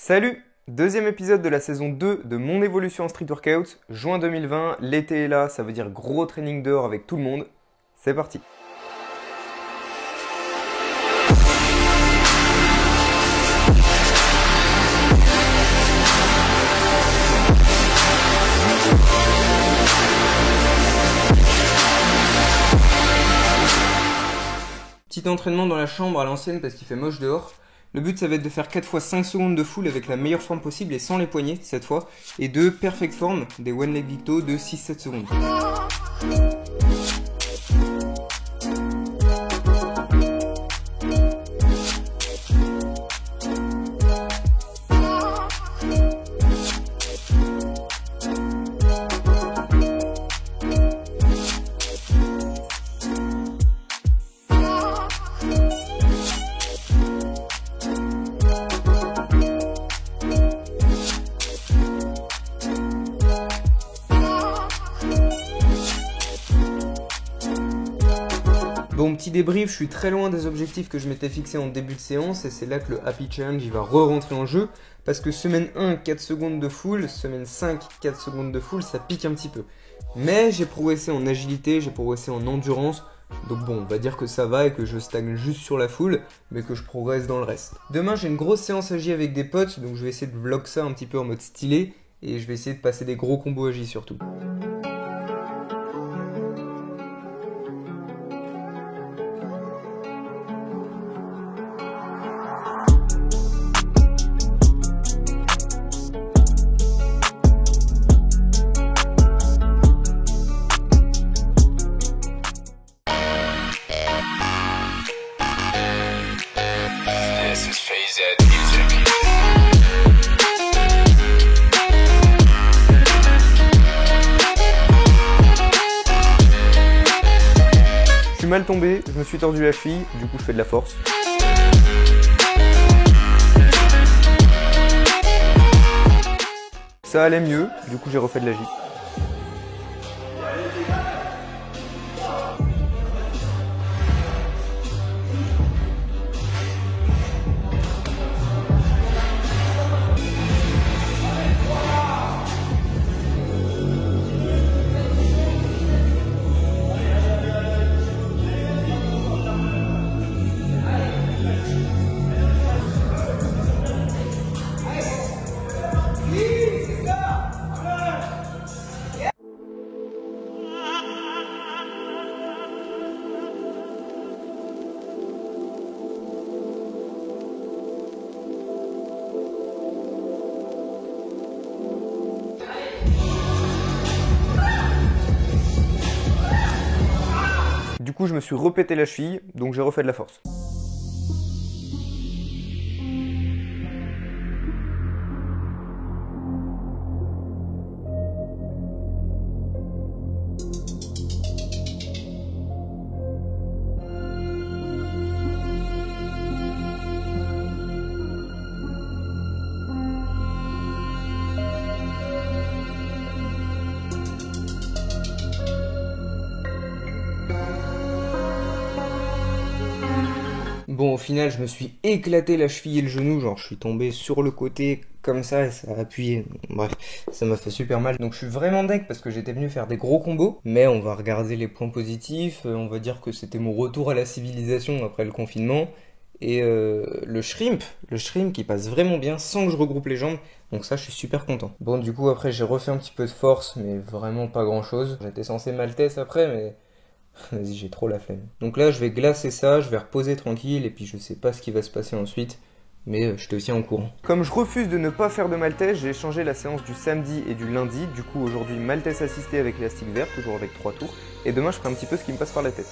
Salut! Deuxième épisode de la saison 2 de mon évolution en street workout, juin 2020, l'été est là, ça veut dire gros training dehors avec tout le monde. C'est parti! Petit entraînement dans la chambre à l'ancienne parce qu'il fait moche dehors. Le but ça va être de faire 4 fois 5 secondes de full avec la meilleure forme possible et sans les poignets cette fois. Et de perfect form, des one leg victo de 6-7 secondes. Bon, petit débrief, je suis très loin des objectifs que je m'étais fixé en début de séance et c'est là que le Happy Challenge il va re-rentrer en jeu parce que semaine 1, 4 secondes de full, semaine 5, 4 secondes de full, ça pique un petit peu. Mais j'ai progressé en agilité, j'ai progressé en endurance, donc bon, on va dire que ça va et que je stagne juste sur la full, mais que je progresse dans le reste. Demain, j'ai une grosse séance agi avec des potes, donc je vais essayer de vlog ça un petit peu en mode stylé et je vais essayer de passer des gros combos agi surtout. Je suis mal tombé, je me suis tordu la cheville, du coup je fais de la force. Ça allait mieux, du coup j'ai refait de l'agi. Du coup, je me suis repété la cheville, donc j'ai refait de la force. Bon, au final, je me suis éclaté la cheville et le genou, genre je suis tombé sur le côté comme ça et ça a appuyé. Bref, ça m'a fait super mal. Donc je suis vraiment deg parce que j'étais venu faire des gros combos, mais on va regarder les points positifs. On va dire que c'était mon retour à la civilisation après le confinement. Et le shrimp qui passe vraiment bien sans que je regroupe les jambes. Donc ça, je suis super content. Bon, du coup, après, j'ai refait un petit peu de force, mais vraiment pas grand-chose. J'étais censé maltesse après, mais... Vas-y, j'ai trop la flemme. Donc là, je vais glacer ça, je vais reposer tranquille, et puis je sais pas ce qui va se passer ensuite, mais je te tiens au courant. Comme je refuse de ne pas faire de maltese, j'ai échangé la séance du samedi et du lundi. Du coup, aujourd'hui, maltese assistée avec l'élastique vert, toujours avec 3 tours. Et demain, je ferai un petit peu ce qui me passe par la tête.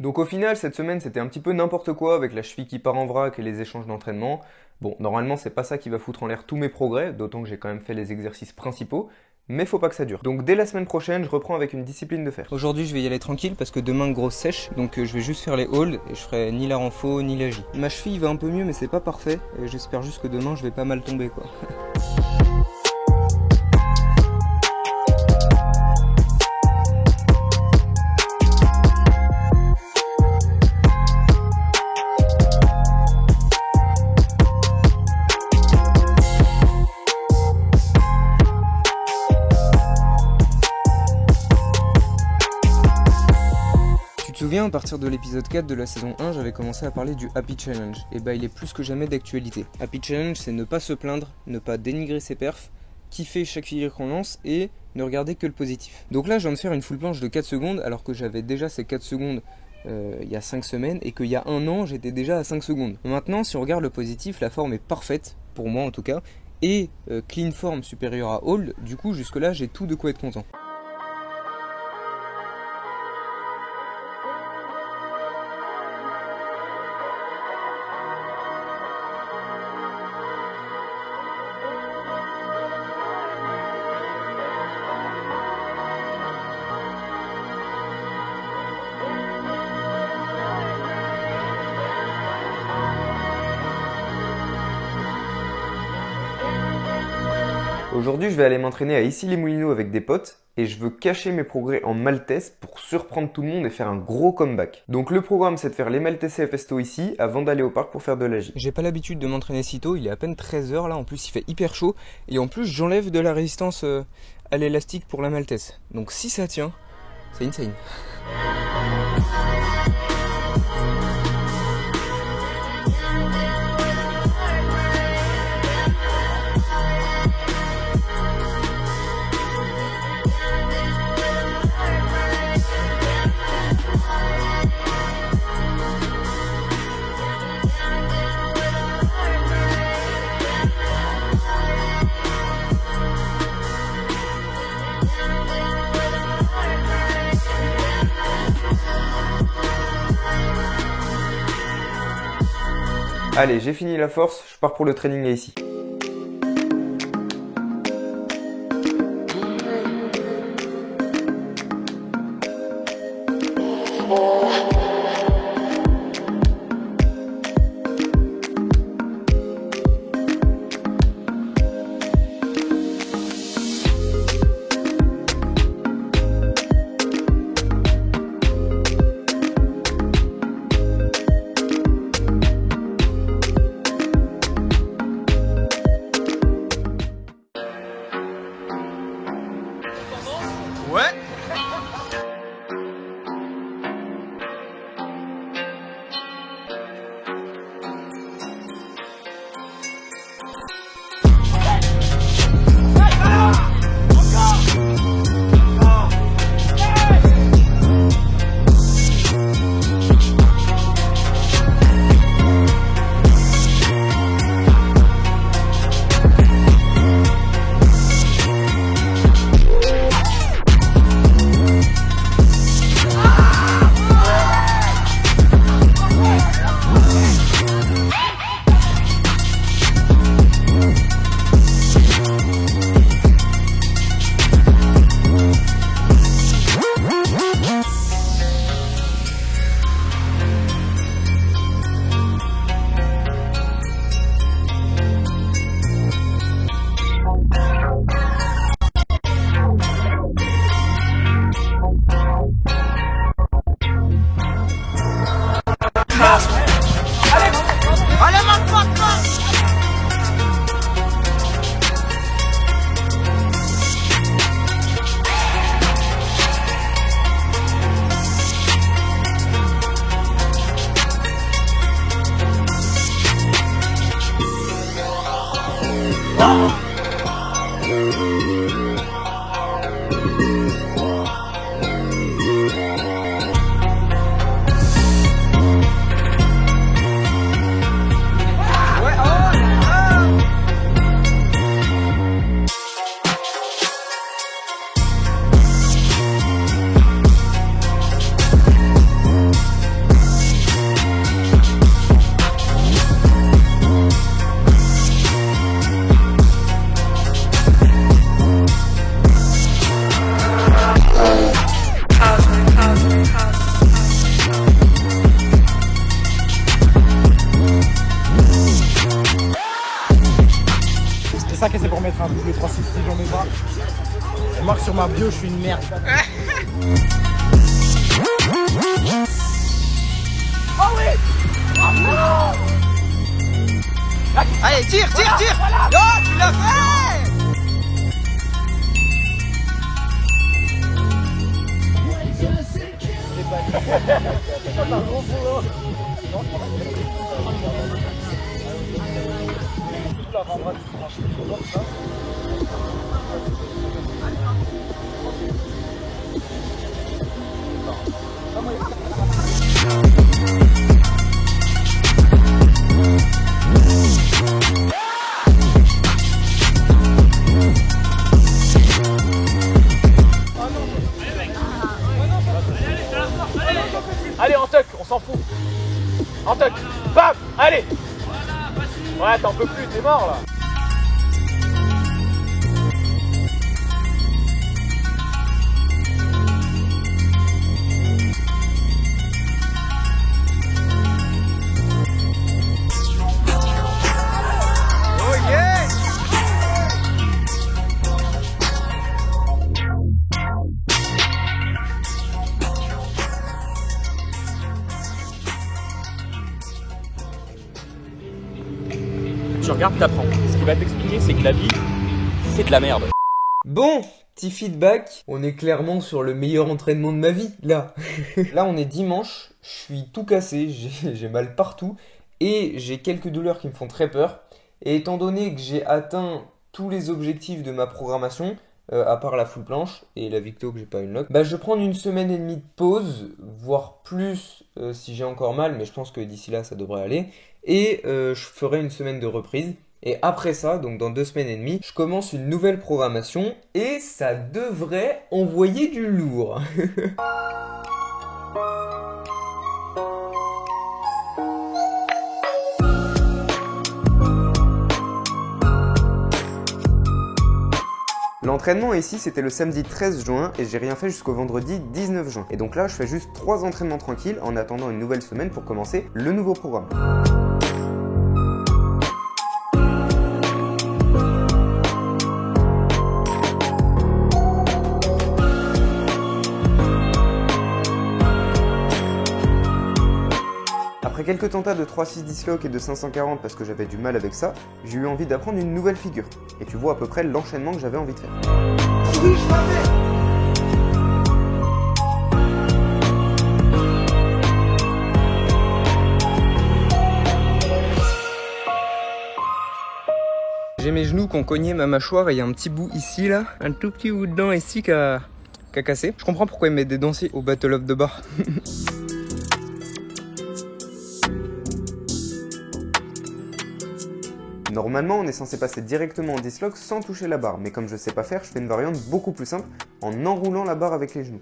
Donc au final, cette semaine, c'était un petit peu n'importe quoi avec la cheville qui part en vrac et les échanges d'entraînement. Bon, normalement, c'est pas ça qui va foutre en l'air tous mes progrès, d'autant que j'ai quand même fait les exercices principaux. Mais faut pas que ça dure. Donc dès la semaine prochaine, je reprends avec une discipline de fer. Aujourd'hui, je vais y aller tranquille parce que demain, grosse sèche. Donc je vais juste faire les holds et je ferai ni la renfo ni la J. Ma cheville va un peu mieux, mais c'est pas parfait. Et j'espère juste que demain, je vais pas mal tomber, quoi. Tu te souviens, à partir de l'épisode 4 de la saison 1, j'avais commencé à parler du Happy Challenge. Et bah il est plus que jamais d'actualité. Happy Challenge, c'est ne pas se plaindre, ne pas dénigrer ses perfs, kiffer chaque figure qu'on lance et ne regarder que le positif. Donc là, je viens de faire une full planche de 4 secondes, alors que j'avais déjà ces 4 secondes il y a 5 semaines, et qu'il y a un an, j'étais déjà à 5 secondes. Maintenant, si on regarde le positif, la forme est parfaite, pour moi en tout cas, et clean form supérieure à hold, du coup jusque là j'ai tout de quoi être content. Aujourd'hui, je vais aller m'entraîner à Issy-les-Moulineaux avec des potes et je veux cacher mes progrès en maltese pour surprendre tout le monde et faire un gros comeback. Donc le programme, c'est de faire les maltese et festo ici avant d'aller au parc pour faire de la J. J'ai pas l'habitude de m'entraîner si tôt, il est à peine 13h là, en plus il fait hyper chaud et en plus j'enlève de la résistance à l'élastique pour la maltese. Donc si ça tient, c'est insane. Allez, j'ai fini la force, je pars pour le training à ici. Ouais. train de bouger 360 dans mes bras. Elle marque sur ma bio, je suis une merde. Oh oui! Oh non! Allez, tire, tire, tire! Voilà. Oh, tu l'as fait! Allez, en tuck, on s'en fout. En tuck. Bam! Allez! Ouais, t'en peux plus, t'es mort là. Oh yeah! Tu regardes, t'apprends. Ce qui va t'expliquer, c'est que la vie, c'est de la merde. Bon, petit feedback. On est clairement sur le meilleur entraînement de ma vie, là. Là, on est dimanche. Je suis tout cassé. J'ai mal partout. Et j'ai quelques douleurs qui me font très peur. Et étant donné que j'ai atteint tous les objectifs de ma programmation, à part la full planche et la victo que j'ai pas une lock, bah je vais prendre une semaine et demie de pause, voire plus si j'ai encore mal, mais je pense que d'ici là ça devrait aller. Et je ferai une semaine de reprise. Et après ça, donc dans 2 semaines et demie, je commence une nouvelle programmation et ça devrait envoyer du lourd. L'entraînement ici c'était le samedi 13 juin et j'ai rien fait jusqu'au vendredi 19 juin. Et donc là je fais juste 3 entraînements tranquilles en attendant une nouvelle semaine pour commencer le nouveau programme. Après quelques tentats de 3-6 dislock et de 540 parce que j'avais du mal avec ça, j'ai eu envie d'apprendre une nouvelle figure. Et tu vois à peu près l'enchaînement que j'avais envie de faire. Oui, je l'avais! J'ai mes genoux qui ont cogné ma mâchoire et il y a un petit bout ici là, un tout petit bout de dent ici qui a cassé. Je comprends pourquoi ils mettent des dentiers au Battle of the Bar. Normalement, on est censé passer directement en dislock sans toucher la barre, mais comme je sais pas faire, je fais une variante beaucoup plus simple en enroulant la barre avec les genoux.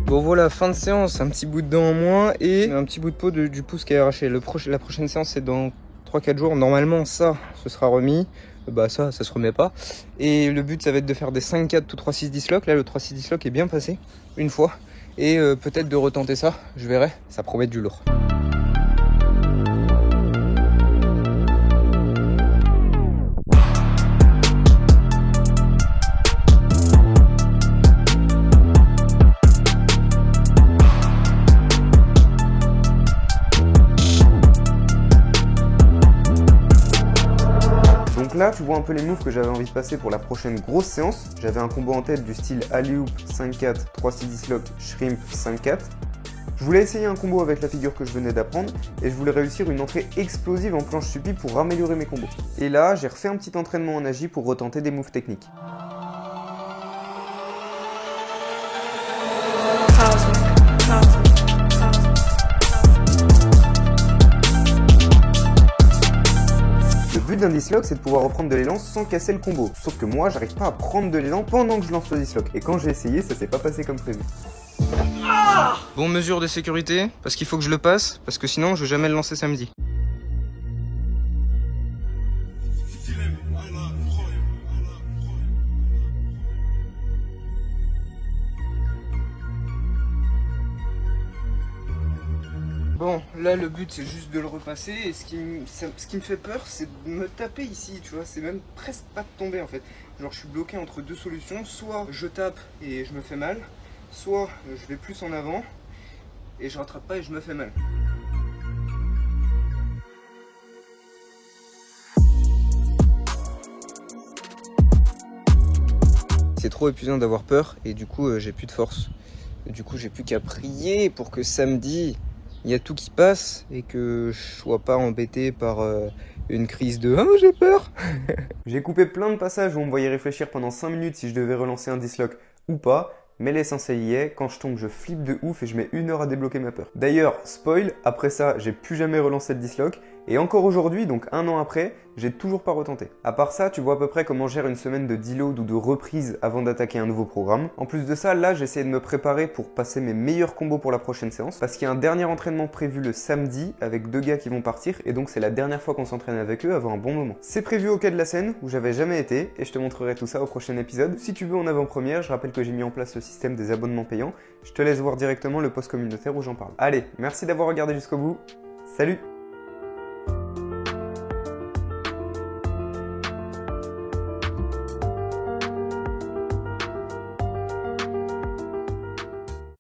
Bon voilà, fin de séance, un petit bout de dent en moins et un petit bout de peau du pouce qui est arraché. La prochaine séance c'est dans 3-4 jours, normalement ça, ce sera remis. Bah ça se remet pas. Et le but ça va être de faire des 5-4 ou 3-6 dislock. Là le 3-6 dislock est bien passé une fois. Et peut-être de retenter ça, je verrai, ça promet du lourd. Donc là, tu vois un peu les moves que j'avais envie de passer pour la prochaine grosse séance. J'avais un combo en tête du style alley-oop 5-4, 3-6 dislock, shrimp 5-4. Je voulais essayer un combo avec la figure que je venais d'apprendre et je voulais réussir une entrée explosive en planche suppi pour améliorer mes combos. Et là, j'ai refait un petit entraînement en agi pour retenter des moves techniques. Le but d'un dislock, c'est de pouvoir reprendre de l'élan sans casser le combo. Sauf que moi, j'arrive pas à prendre de l'élan pendant que je lance le dislock. Et quand j'ai essayé, ça s'est pas passé comme prévu. Bon, mesure de sécurité, parce qu'il faut que je le passe, parce que sinon, je vais jamais le lancer samedi. Bon, là le but c'est juste de le repasser et ce qui me fait peur c'est de me taper ici, tu vois, c'est même presque pas de tomber en fait. Genre je suis bloqué entre deux solutions, soit je tape et je me fais mal, soit je vais plus en avant et je rattrape pas et je me fais mal. C'est trop épuisant d'avoir peur et du coup j'ai plus de force. Du coup j'ai plus qu'à prier pour que samedi il y a tout qui passe et que je sois pas embêté par une crise de « Oh j'ai peur !» J'ai coupé plein de passages où on me voyait réfléchir pendant 5 minutes si je devais relancer un dislock ou pas. Mais l'essentiel y est, quand je tombe je flippe de ouf et je mets 1 heure à débloquer ma peur. D'ailleurs, spoil, après ça j'ai plus jamais relancé le dislock. Et encore aujourd'hui, donc 1 an après, j'ai toujours pas retenté. À part ça, tu vois à peu près comment je gère une semaine de deload ou de reprise avant d'attaquer un nouveau programme. En plus de ça, là j'essaie de me préparer pour passer mes meilleurs combos pour la prochaine séance. Parce qu'il y a un dernier entraînement prévu le samedi avec 2 gars qui vont partir. Et donc c'est la dernière fois qu'on s'entraîne avec eux avant un bon moment. C'est prévu au Quai de la Seine où j'avais jamais été. Et je te montrerai tout ça au prochain épisode. Si tu veux en avant-première, je rappelle que j'ai mis en place le système des abonnements payants. Je te laisse voir directement le post communautaire où j'en parle. Allez, merci d'avoir regardé jusqu'au bout. Salut!